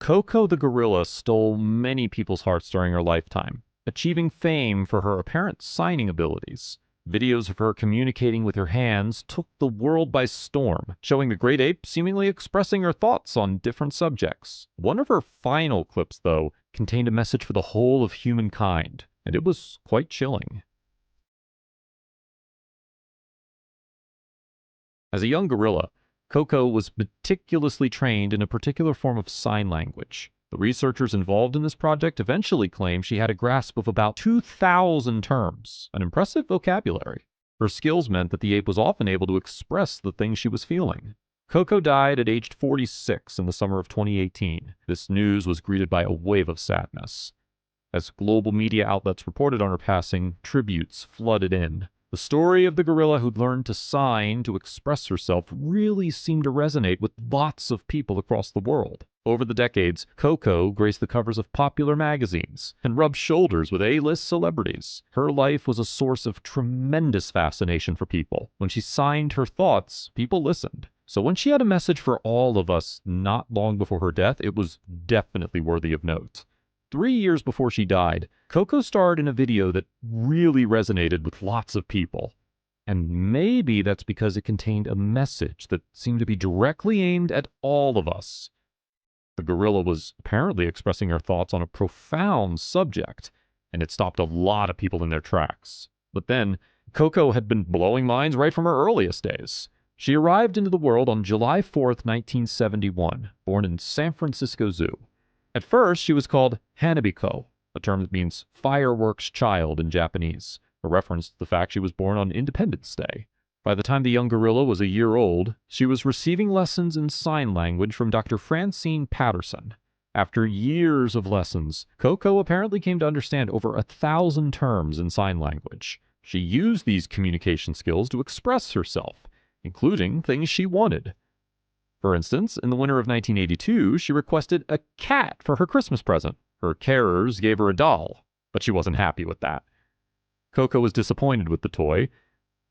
Koko the gorilla stole many people's hearts during her lifetime, achieving fame for her apparent signing abilities. Videos of her communicating with her hands took the world by storm, showing the great ape seemingly expressing her thoughts on different subjects. One of her final clips, though, contained a message for the whole of humankind, and it was quite chilling. As a young gorilla, Koko was meticulously trained in a particular form of sign language. The researchers involved in this project eventually claimed she had a grasp of about 2,000 terms, an impressive vocabulary. Her skills meant that the ape was often able to express the things she was feeling. Koko died at age 46 in the summer of 2018. This news was greeted by a wave of sadness. As global media outlets reported on her passing, tributes flooded in. The story of the gorilla who'd learned to sign to express herself really seemed to resonate with lots of people across the world. Over the decades, Koko graced the covers of popular magazines and rubbed shoulders with A-list celebrities. Her life was a source of tremendous fascination for people. When she signed her thoughts, people listened. So when she had a message for all of us not long before her death, it was definitely worthy of note. 3 years before she died, Koko starred in a video that really resonated with lots of people. And maybe that's because it contained a message that seemed to be directly aimed at all of us. The gorilla was apparently expressing her thoughts on a profound subject, and it stopped a lot of people in their tracks. But then, Koko had been blowing minds right from her earliest days. She arrived into the world on July 4th, 1971, born in San Francisco Zoo. At first, she was called Hanabiko, a term that means fireworks child in Japanese, a reference to the fact she was born on Independence Day. By the time the young gorilla was a year old, she was receiving lessons in sign language from Dr. Francine Patterson. After years of lessons, Koko apparently came to understand over 1,000 terms in sign language. She used these communication skills to express herself, including things she wanted. For instance, in the winter of 1982, she requested a cat for her Christmas present. Her carers gave her a doll, but she wasn't happy with that. Koko was disappointed with the toy,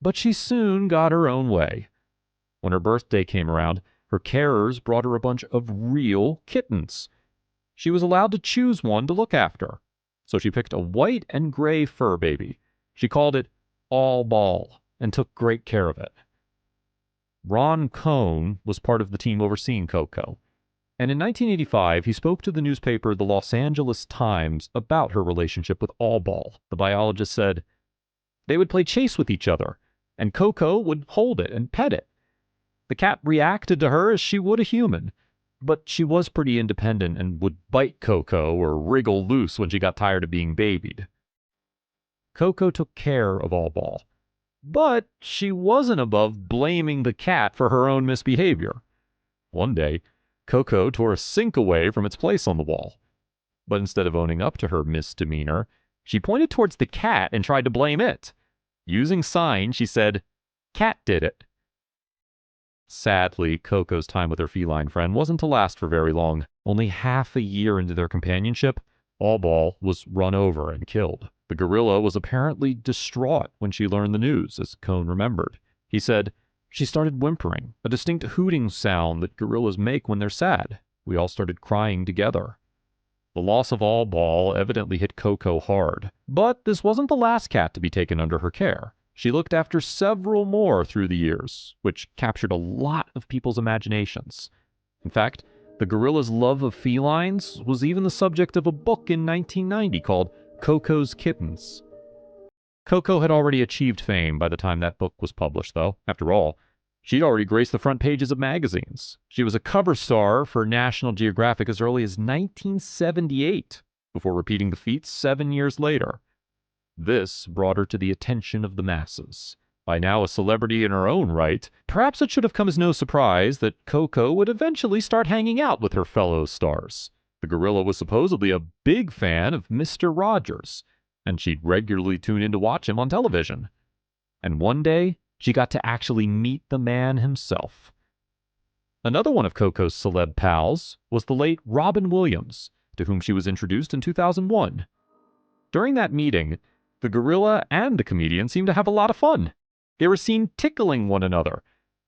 but she soon got her own way. When her birthday came around, her carers brought her a bunch of real kittens. She was allowed to choose one to look after, so she picked a white and gray fur baby. She called it All Ball and took great care of it. Ron Cohn was part of the team overseeing Koko, and in 1985 he spoke to the newspaper The Los Angeles Times about her relationship with All Ball. The biologist said, "They would play chase with each other, and Koko would hold it and pet it. The cat reacted to her as she would a human, but she was pretty independent and would bite Koko or wriggle loose when she got tired of being babied." Koko took care of All Ball, but she wasn't above blaming the cat for her own misbehavior. One day, Koko tore a sink away from its place on the wall. But instead of owning up to her misdemeanor, she pointed towards the cat and tried to blame it. Using signs, she said, "Cat did it." Sadly, Koko's time with her feline friend wasn't to last for very long. Only half a year into their companionship, All Ball was run over and killed. The gorilla was apparently distraught when she learned the news, as Cohn remembered. He said, "She started whimpering, a distinct hooting sound that gorillas make when they're sad. We all started crying together." The loss of All Ball evidently hit Koko hard, but this wasn't the last cat to be taken under her care. She looked after several more through the years, which captured a lot of people's imaginations. In fact, the gorilla's love of felines was even the subject of a book in 1990 called Koko's Kittens. Koko had already achieved fame by the time that book was published, though. After all, she'd already graced the front pages of magazines. She was a cover star for National Geographic as early as 1978, before repeating the feat 7 years later. This brought her to the attention of the masses. By now a celebrity in her own right, perhaps it should have come as no surprise that Koko would eventually start hanging out with her fellow stars. The gorilla was supposedly a big fan of Mr. Rogers, and she'd regularly tune in to watch him on television. And one day, she got to actually meet the man himself. Another one of Koko's celeb pals was the late Robin Williams, to whom she was introduced in 2001. During that meeting, the gorilla and the comedian seemed to have a lot of fun. They were seen tickling one another,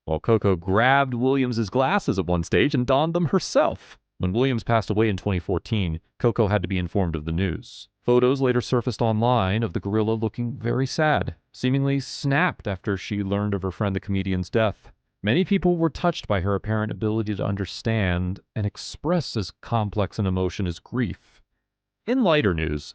while Koko grabbed Williams's glasses at one stage and donned them herself. When Williams passed away in 2014, Koko had to be informed of the news. Photos later surfaced online of the gorilla looking very sad, seemingly snapped after she learned of her friend the comedian's death. Many people were touched by her apparent ability to understand and express as complex an emotion as grief. In lighter news,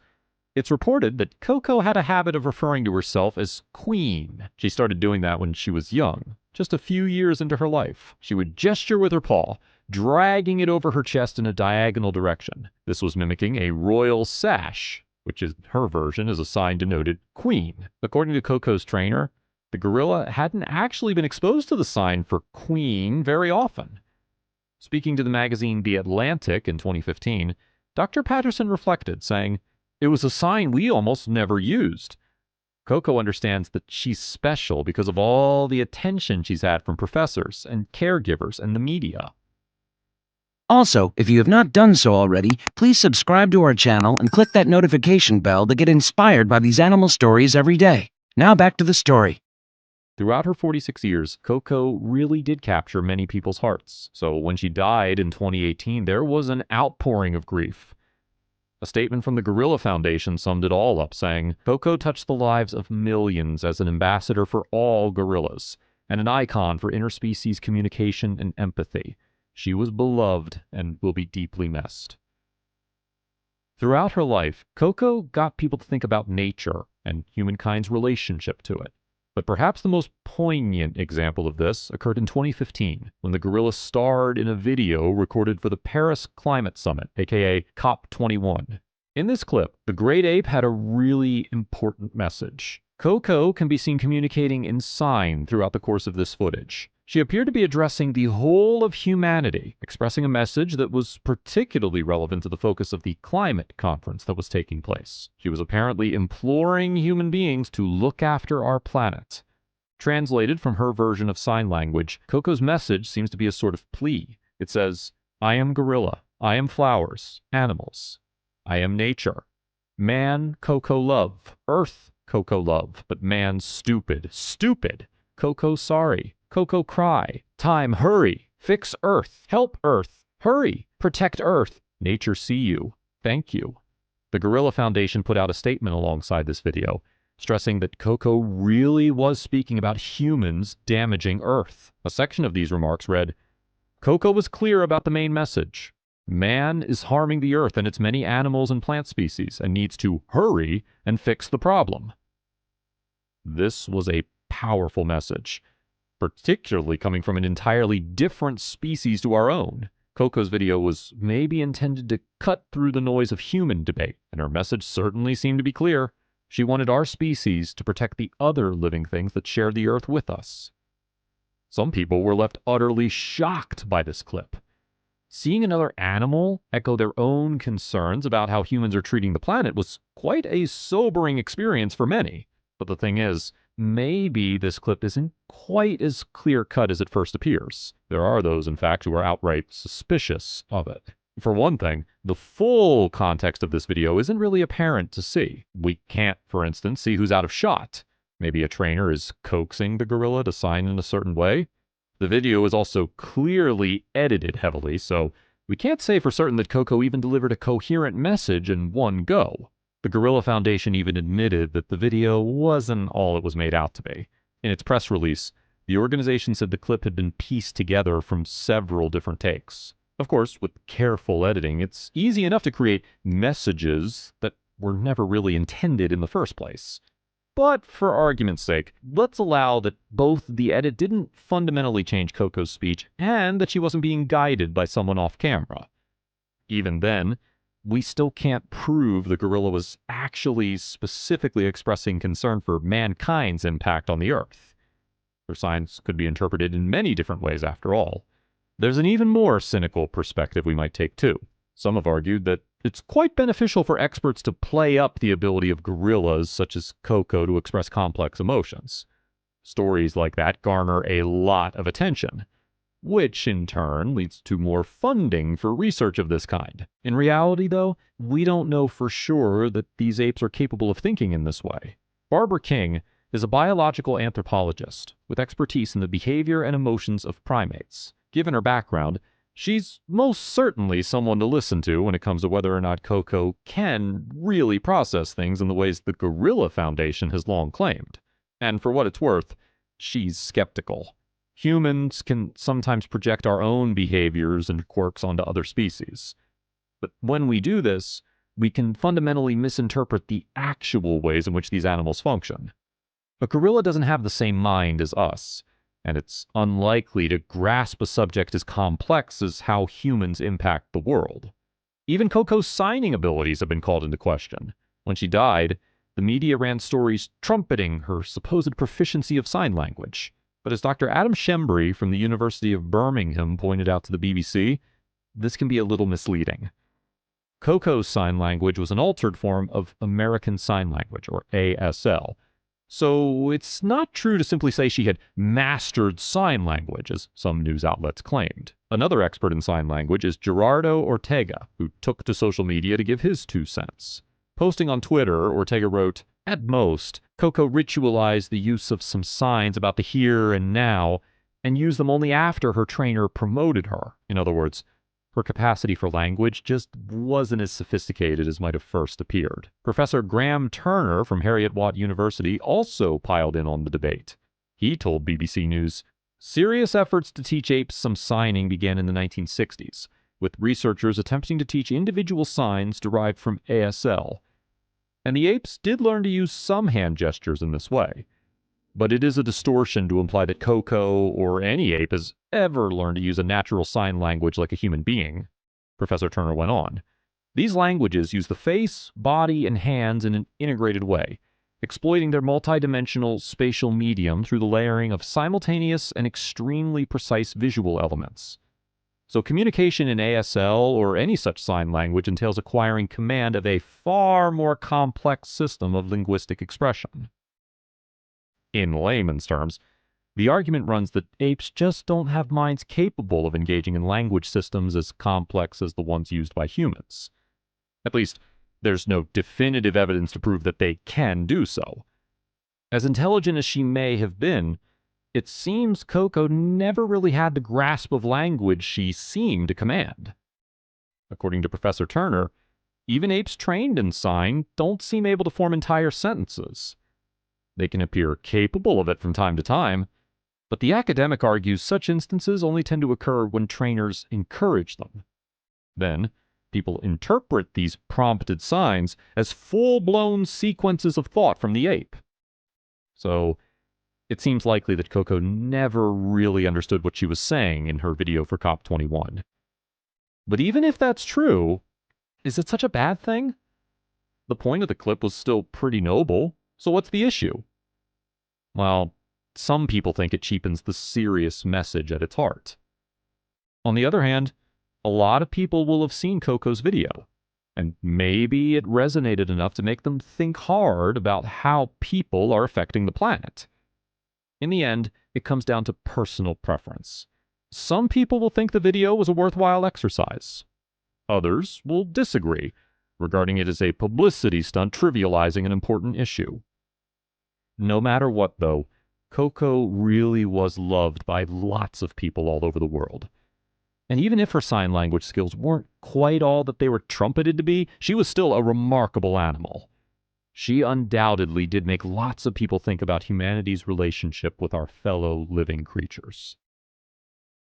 it's reported that Koko had a habit of referring to herself as Queen. She started doing that when she was young, just a few years into her life. She would gesture with her paw, dragging it over her chest in a diagonal direction. This was mimicking a royal sash, which is her version is a sign denoted Queen. According to Koko's trainer, the gorilla hadn't actually been exposed to the sign for Queen very often. Speaking to the magazine The Atlantic in 2015, Dr. Patterson reflected, saying, "It was a sign we almost never used. Koko understands that she's special because of all the attention she's had from professors and caregivers and the media." Also, if you have not done so already, please subscribe to our channel and click that notification bell to get inspired by these animal stories every day. Now back to the story. Throughout her 46 years, Koko really did capture many people's hearts. So when she died in 2018, there was an outpouring of grief. A statement from the Gorilla Foundation summed it all up, saying, "Koko touched the lives of millions as an ambassador for all gorillas, and an icon for interspecies communication and empathy. She was beloved and will be deeply missed." Throughout her life, Koko got people to think about nature and humankind's relationship to it. But perhaps the most poignant example of this occurred in 2015, when the gorilla starred in a video recorded for the Paris Climate Summit, aka COP21. In this clip, the great ape had a really important message. Koko can be seen communicating in sign throughout the course of this footage. She appeared to be addressing the whole of humanity, expressing a message that was particularly relevant to the focus of the climate conference that was taking place. She was apparently imploring human beings to look after our planet. Translated from her version of sign language, Koko's message seems to be a sort of plea. It says, "I am gorilla. I am flowers, animals. I am nature. Man, Koko love. Earth, Koko love. But man stupid. Stupid. Koko sorry. Koko cry. Time hurry. Fix Earth. Help Earth. Hurry. Protect Earth. Nature see you. Thank you." The Gorilla Foundation put out a statement alongside this video, stressing that Koko really was speaking about humans damaging Earth. A section of these remarks read, "Koko was clear about the main message. Man is harming the Earth and its many animals and plant species and needs to hurry and fix the problem." This was a powerful message, particularly coming from an entirely different species to our own. Koko's video was maybe intended to cut through the noise of human debate, and her message certainly seemed to be clear. She wanted our species to protect the other living things that share the Earth with us. Some people were left utterly shocked by this clip. Seeing another animal echo their own concerns about how humans are treating the planet was quite a sobering experience for many. But the thing is, maybe this clip isn't quite as clear-cut as it first appears. There are those, in fact, who are outright suspicious of it. For one thing, the full context of this video isn't really apparent to see. We can't, for instance, see who's out of shot. Maybe a trainer is coaxing the gorilla to sign in a certain way. The video is also clearly edited heavily, so we can't say for certain that Koko even delivered a coherent message in one go. The Gorilla Foundation even admitted that the video wasn't all it was made out to be. In its press release, the organization said the clip had been pieced together from several different takes. Of course, with careful editing, it's easy enough to create messages that were never really intended in the first place. But for argument's sake, let's allow that both the edit didn't fundamentally change Koko's speech and that she wasn't being guided by someone off camera. Even then, we still can't prove the gorilla was actually specifically expressing concern for mankind's impact on the Earth. Her signs could be interpreted in many different ways after all. There's an even more cynical perspective we might take too. Some have argued that it's quite beneficial for experts to play up the ability of gorillas such as Koko to express complex emotions. Stories like that garner a lot of attention, which in turn leads to more funding for research of this kind. In reality, though, we don't know for sure that these apes are capable of thinking in this way. Barbara King is a biological anthropologist with expertise in the behavior and emotions of primates. Given her background, She's most certainly someone to listen to when it comes to whether or not Koko can really process things in the ways the Gorilla Foundation has long claimed. And for what it's worth, she's skeptical. Humans can sometimes project our own behaviors and quirks onto other species. But when we do this, we can fundamentally misinterpret the actual ways in which these animals function. A gorilla doesn't have the same mind as us, and it's unlikely to grasp a subject as complex as how humans impact the world. Even Koko's signing abilities have been called into question. When she died, the media ran stories trumpeting her supposed proficiency of sign language. But as Dr. Adam Shembri from the University of Birmingham pointed out to the BBC, this can be a little misleading. Koko's sign language was an altered form of American Sign Language, or ASL. So it's not true to simply say she had mastered sign language, as some news outlets claimed. Another expert in sign language is Gerardo Ortega, who took to social media to give his 2 cents. Posting on Twitter, Ortega wrote, "At most, Koko ritualized the use of some signs about the here and now, and used them only after her trainer promoted her. In other words, her capacity for language just wasn't as sophisticated as might have first appeared." Professor Graham Turner from Heriot-Watt University also piled in on the debate. He told BBC News, "Serious efforts to teach apes some signing began in the 1960s, with researchers attempting to teach individual signs derived from ASL. And the apes did learn to use some hand gestures in this way. But it is a distortion to imply that Koko or any ape has ever learned to use a natural sign language like a human being," Professor Turner went on. "These languages use the face, body, and hands in an integrated way, exploiting their multidimensional spatial medium through the layering of simultaneous and extremely precise visual elements. So communication in ASL or any such sign language entails acquiring command of a far more complex system of linguistic expression." In layman's terms, the argument runs that apes just don't have minds capable of engaging in language systems as complex as the ones used by humans. At least, there's no definitive evidence to prove that they can do so. As intelligent as she may have been, it seems Koko never really had the grasp of language she seemed to command. According to Professor Turner, even apes trained in sign don't seem able to form entire sentences. They can appear capable of it from time to time, but the academic argues such instances only tend to occur when trainers encourage them. Then, people interpret these prompted signs as full-blown sequences of thought from the ape. So, it seems likely that Koko never really understood what she was saying in her video for COP21. But even if that's true, is it such a bad thing? The point of the clip was still pretty noble, so what's the issue? Well, some people think it cheapens the serious message at its heart. On the other hand, a lot of people will have seen Koko's video, and maybe it resonated enough to make them think hard about how people are affecting the planet. In the end, it comes down to personal preference. Some people will think the video was a worthwhile exercise. Others will disagree, regarding it as a publicity stunt trivializing an important issue. No matter what, though, Koko really was loved by lots of people all over the world. And even if her sign language skills weren't quite all that they were trumpeted to be, she was still a remarkable animal. She undoubtedly did make lots of people think about humanity's relationship with our fellow living creatures.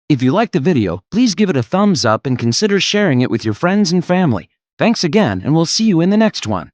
If you liked the video, please give it a thumbs up and consider sharing it with your friends and family. Thanks again, and we'll see you in the next one.